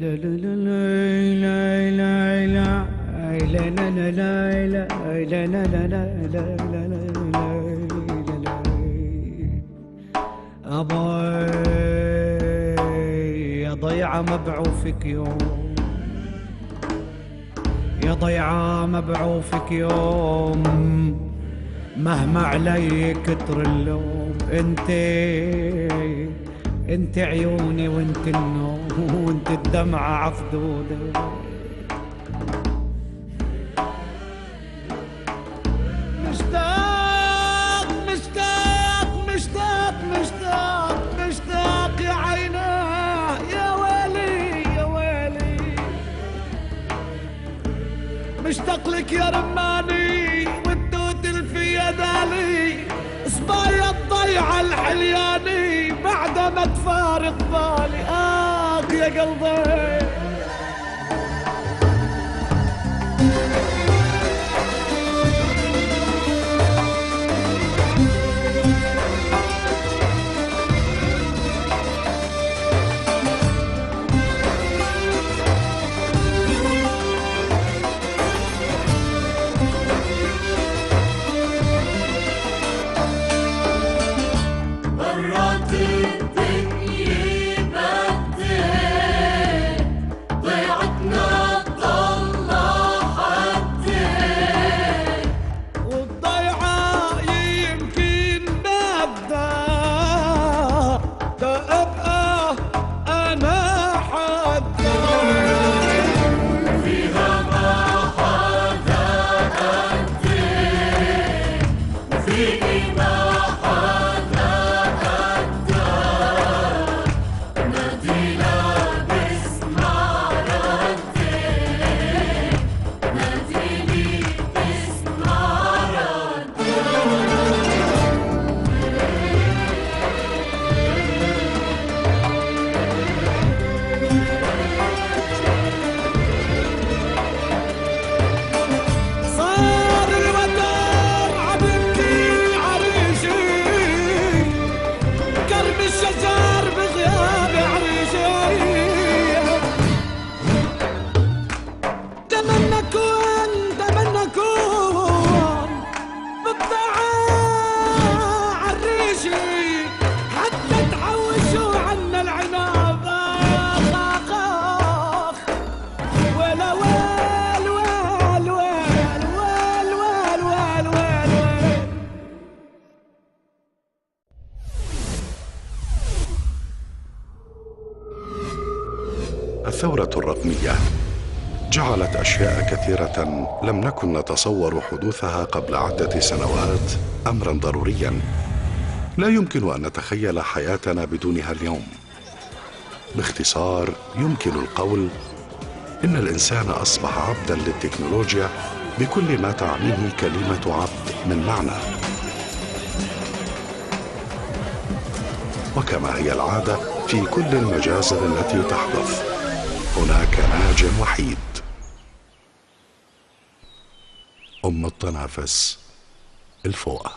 يا ضيعة مبعوفك يوم، يا ضيعة مبعوفك يوم، مهما علي كتر اللوم. انت عيوني وانت النوم وانت الدمعة عخدودي. مشتاق مشتاق مشتاق مشتاق مشتاق يا عيناه، يا ويلي يا ويلي. مشتاق لك يا رماني والدود في يدالي، صبايا الضيعة الحلياني بعد ما تفارق بالي. يا قلبي الثورة الرقمية جعلت أشياء كثيرة لم نكن نتصور حدوثها قبل عدة سنوات أمرا ضروريا لا يمكن أن نتخيل حياتنا بدونها اليوم. باختصار يمكن القول إن الإنسان أصبح عبدا للتكنولوجيا بكل ما تعنيه كلمة عبد من معنى. وكما هي العادة في كل المجازر التي تحدث، هناك ناج وحيد. التنافس الفوقة.